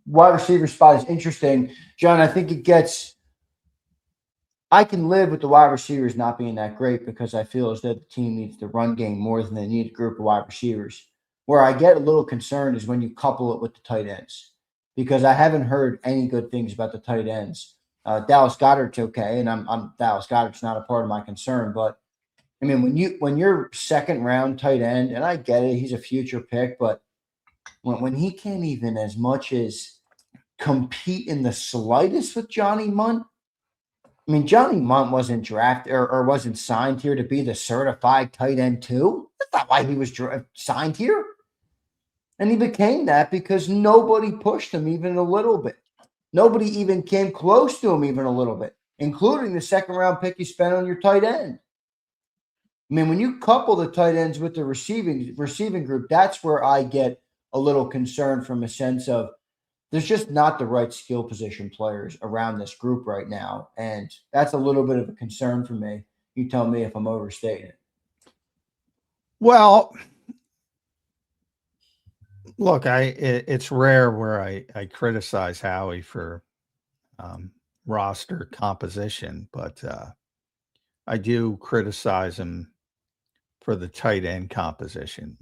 wide receiver spot is interesting. John, I think I can live with the wide receivers not being that great because I feel as though the team needs the run game more than they need a group of wide receivers. Where I get a little concerned is when you couple it with the tight ends, because I haven't heard any good things about the tight ends. Dallas Goedert's okay, and I'm Dallas Goedert's not a part of my concern, but I mean when you're second round tight end, and I get it, he's a future pick, but when he can't even as much as compete in the slightest with Johnny Mundt. I mean, Johnny Mundt wasn't drafted or wasn't signed here to be the certified tight end too. That's not why he was signed here. And he became that because nobody pushed him even a little bit. Nobody even came close to him even a little bit, including the second round pick you spent on your tight end. I mean, when you couple the tight ends with the receiving group, that's where I get a little concerned from a sense of there's just not the right skill position players around this group right now. And that's a little bit of a concern for me. You tell me if I'm overstating it. Well, look, it's rare where I criticize Howie for roster composition, but I do criticize him for the tight end composition.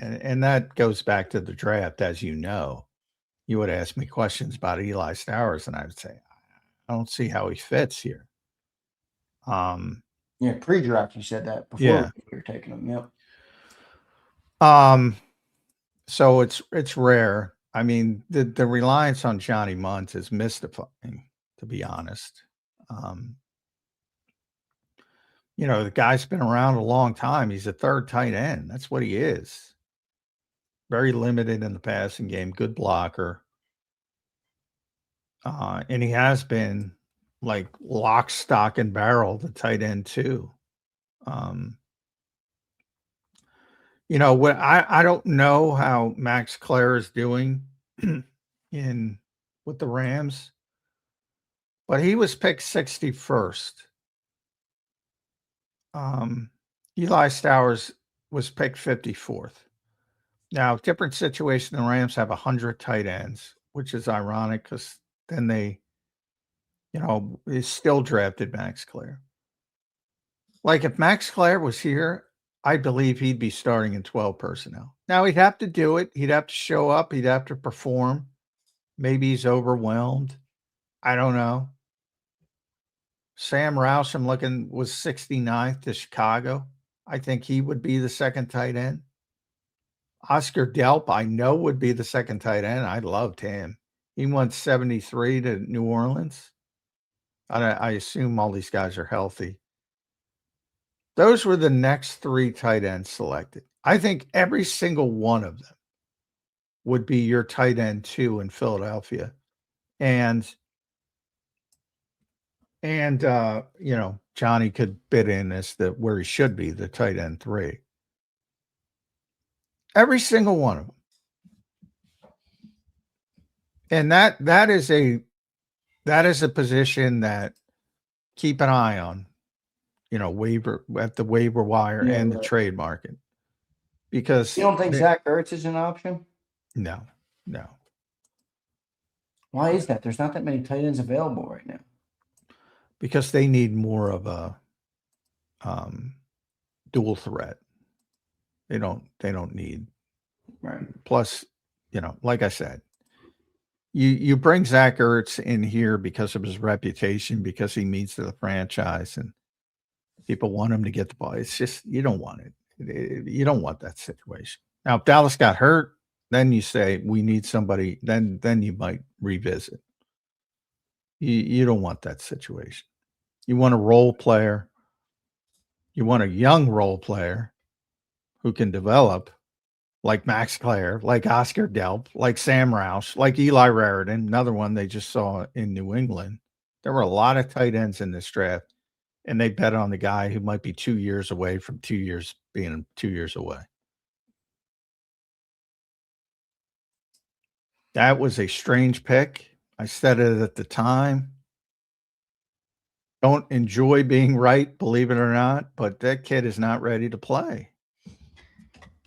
And that goes back to the draft, as you know. You would ask me questions about Eli Stowers, and I would say, I don't see how he fits here. Yeah, pre-draft, you said that before we were taking him. Yep. So it's rare. I mean, the reliance on Johnny Mundt is mystifying, to be honest. The guy's been around a long time. He's a third tight end. That's what he is. Very limited in the passing game, good blocker. And he has been like lock, stock, and barrel, the tight end too. What I don't know how Max Clare is doing with the Rams, but he was picked 61st. Eli Stowers was picked 54th. Now, different situation. The Rams have 100 tight ends, which is ironic because then they, is still drafted Max Clare. Like if Max Clare was here, I believe he'd be starting in 12 personnel. Now he'd have to do it. He'd have to show up. He'd have to perform. Maybe he's overwhelmed. I don't know. Sam Roush, I'm looking, was 69th to Chicago. I think he would be the second tight end. Oscar Delp, I know, would be the second tight end. I loved him. He went 73 to New Orleans. I assume all these guys are healthy. Those were the next three tight ends selected. I think every single one of them would be your tight end 2 in Philadelphia. And Johnny could fit in as where he should be, the tight end 3. Every single one of them. And that is a position that keep an eye on, at the waiver wire and the trade market. Because you don't think Zach Ertz is an option? No. Why is that? There's not that many tight ends available right now. Because they need more of a dual threat. They don't need. Right. Plus, like I said, you bring Zach Ertz in here because of his reputation, because he means to the franchise, and people want him to get the ball. It's just, you don't want it. You don't want that situation. Now, if Dallas got hurt, then you say we need somebody. Then you might revisit. You don't want that situation. You want a role player. You want a young role player who can develop, like Max Clare, like Oscar Delp, like Sam Roush, like Eli Raritan, another one they just saw in New England. There were a lot of tight ends in this draft, and they bet on the guy who might be 2 years away from 2 years being 2 years away. That was a strange pick. I said it at the time. Don't enjoy being right, believe it or not, but that kid is not ready to play.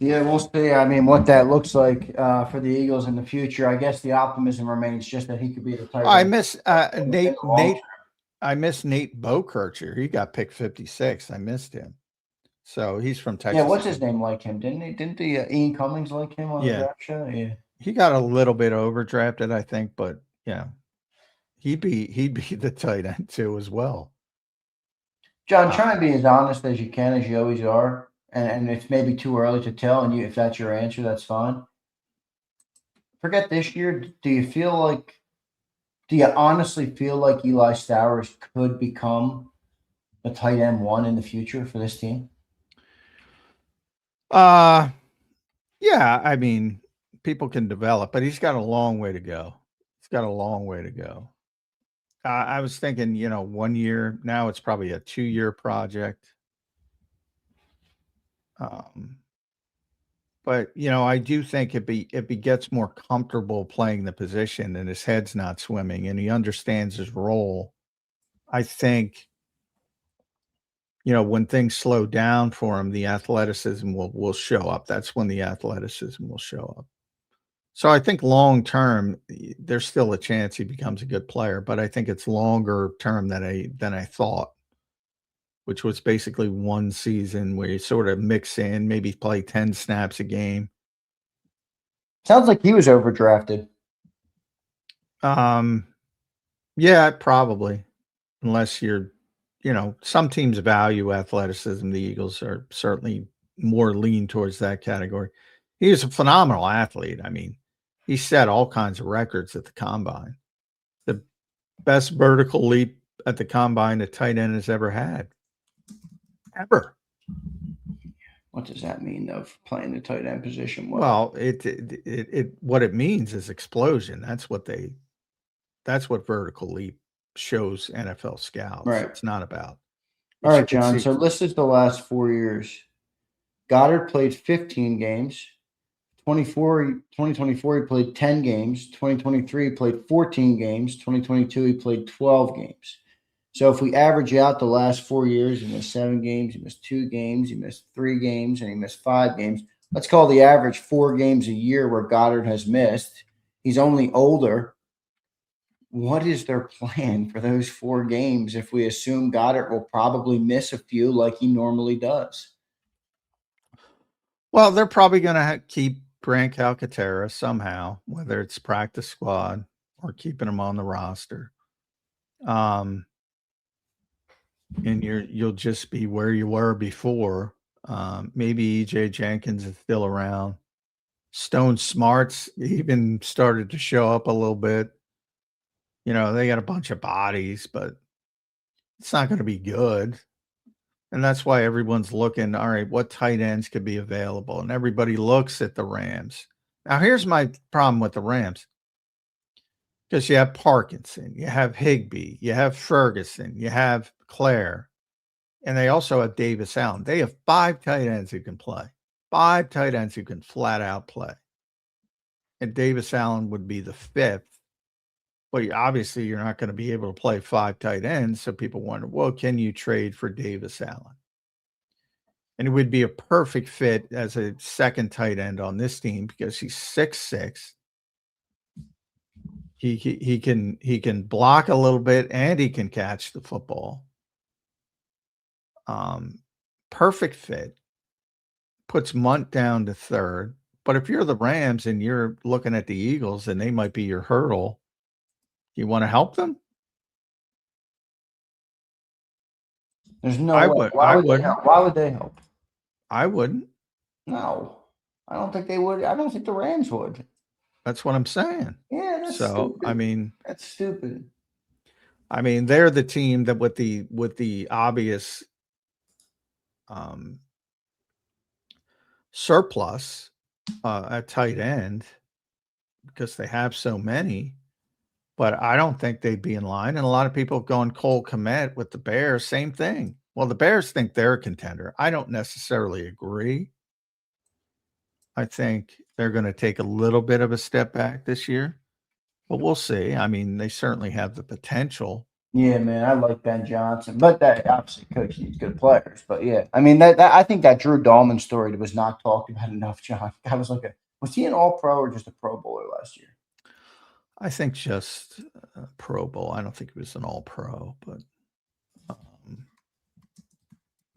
Yeah, we'll see. I mean, what that looks like for the Eagles in the future. I guess the optimism remains just that he could be the tight I end miss in the long term. I miss Nate Bokercher. He got picked 56. I missed him. So he's from Yeah, Texas what's his A&M. name like him? Didn't the Ian Cummings like him on the Yeah, draft show? Yeah. he got a little bit overdrafted, I think, but yeah, he'd be the tight end too as well. John, Uh, try and be as honest as you can, as you always are. And it's maybe too early to tell. And you, if that's your answer, that's fine. Forget this year. Do you honestly feel like Eli Stowers could become a tight end one in the future for this team? uh, yeah, I mean, people can develop, but he's got a long way to go. He's got a long way to go. I was thinking, 1 year. Now it's probably a 2-year project. Um, but I do think if he gets more comfortable playing the position and his head's not swimming and he understands his role, I think when things slow down for him, the athleticism will show up. That's when the athleticism will show up. So I think long term, there's still a chance he becomes a good player, but I think it's longer term than I thought, which was basically one season where you sort of mix in, maybe play 10 snaps a game. Sounds like he was overdrafted. Um, yeah, probably, unless some teams value athleticism. The Eagles are certainly more lean towards that category. He was a phenomenal athlete. I mean, he set all kinds of records at the combine. The best vertical leap at the combine a tight end has ever had. Ever. What does that mean, though, for playing the tight end position well? Well, what it means is explosion. That's what vertical leap shows NFL scouts. Right. It's not about All right, it's John. So this is the last 4 years. Goddard played 15 games. 2024, he played 10 games. 2023, he played 14 games. 2022, he played 12 games. So if we average out the last 4 years, he missed 7 games, he missed 2 games, he missed 3 games, and he missed 5 games. Let's call the average 4 games a year where Goddard has missed. He's only older. What is their plan for those 4 games if we assume Goddard will probably miss a few like he normally does? Well, they're probably going to keep Grant Calcaterra somehow, whether it's practice squad or keeping him on the roster. And you'll just be where you were before. Maybe EJ Jenkins is still around. Stone Smart's even started to show up a little bit. They got a bunch of bodies, but it's not going to be good. And that's why everyone's looking, all right, what tight ends could be available? And everybody looks at the Rams. Now, here's my problem with the Rams. Because you have Parkinson, you have Higbee, you have Ferguson, you have Claire, and they also have Davis Allen. They have 5 tight ends who can play, 5 tight ends who can flat out play. And Davis Allen would be the 5th. But obviously, you're not going to be able to play 5 tight ends. So people wonder, well, can you trade for Davis Allen? And it would be a perfect fit as a second tight end on this team because he's 6'6". He can block a little bit and he can catch the football. Perfect fit. Puts Mundt down to 3rd. But if you're the Rams and you're looking at the Eagles and they might be your hurdle, you want to help them? There's no I way. would. Why I would they wouldn't. help? Why would they help? I wouldn't. No, I don't think they would. I don't think the Rams would. That's what I'm saying. Yeah, that's So, stupid. That's stupid. they're the team that with the obvious surplus at tight end because they have so many, but I don't think they'd be in line. And a lot of people have gone Cole Kmet with the Bears, same thing. Well, the Bears think they're a contender. I don't necessarily agree. I think they're going to take a little bit of a step back this year, but we'll see. They certainly have the potential. Yeah, man, I like Ben Johnson, but that obviously coach needs good players. But yeah, I mean that I think that Drew Dahlman story was not talked about enough, John. I was like, was he an All Pro or just a Pro Bowler last year? I think just Pro Bowl. I don't think he was an All Pro, but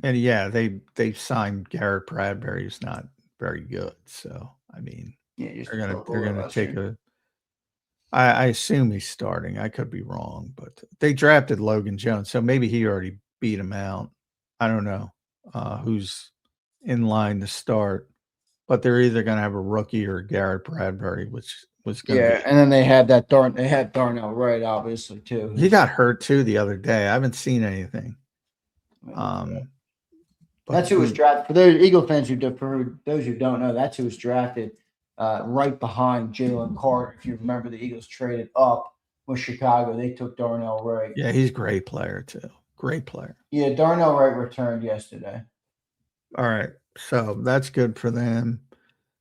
and yeah, they signed Garrett Bradbury, who's not very good. So I mean, Yeah, just they're Pro Bowler gonna last take year. a. I assume he's starting. I could be wrong, but they drafted Logan Jones, so maybe he already beat him out. I don't know who's in line to start, but they're either going to have a rookie or Garrett Bradbury, which was going to Yeah, be. and then they had Darnell Wright, obviously too. He got hurt too the other day. I haven't seen anything. But That's who was drafted. For those Eagle fans for those who don't know, that's who was drafted right behind Jalen Carter. If you remember, the Eagles traded up with Chicago. They took Darnell Wright. Yeah, he's a great player too. Great player. Yeah, Darnell Wright returned yesterday. All right, so that's good for them.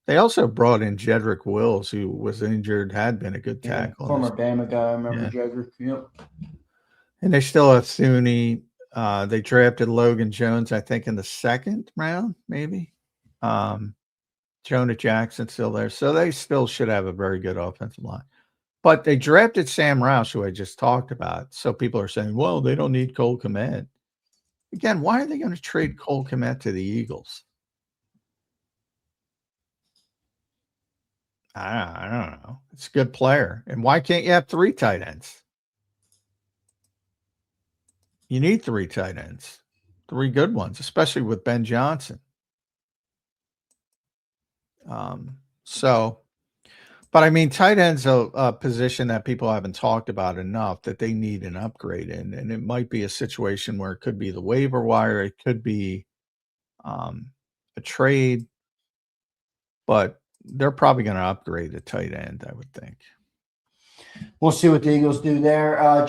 They also brought in Jedrick Wills, who was injured, had been a good tackle. Former Bama guy, I remember Jedrick. Yep. And they still have Thuney. They drafted Logan Jones, I think, in the second round, maybe. Jonah Jackson's still there. So they still should have a very good offensive line. But they drafted Sam Roush, who I just talked about. So people are saying, well, they don't need Cole Kmet. Again, why are they going to trade Cole Kmet to the Eagles? I don't know. It's a good player. And why can't you have 3 tight ends? You need 3 tight ends, 3 good ones, especially with Ben Johnson. But I mean, tight end's a position that people haven't talked about enough that they need an upgrade in. And it might be a situation where it could be the waiver wire. It could be a trade, but they're probably going to upgrade the tight end, I would think. We'll see what the Eagles do there.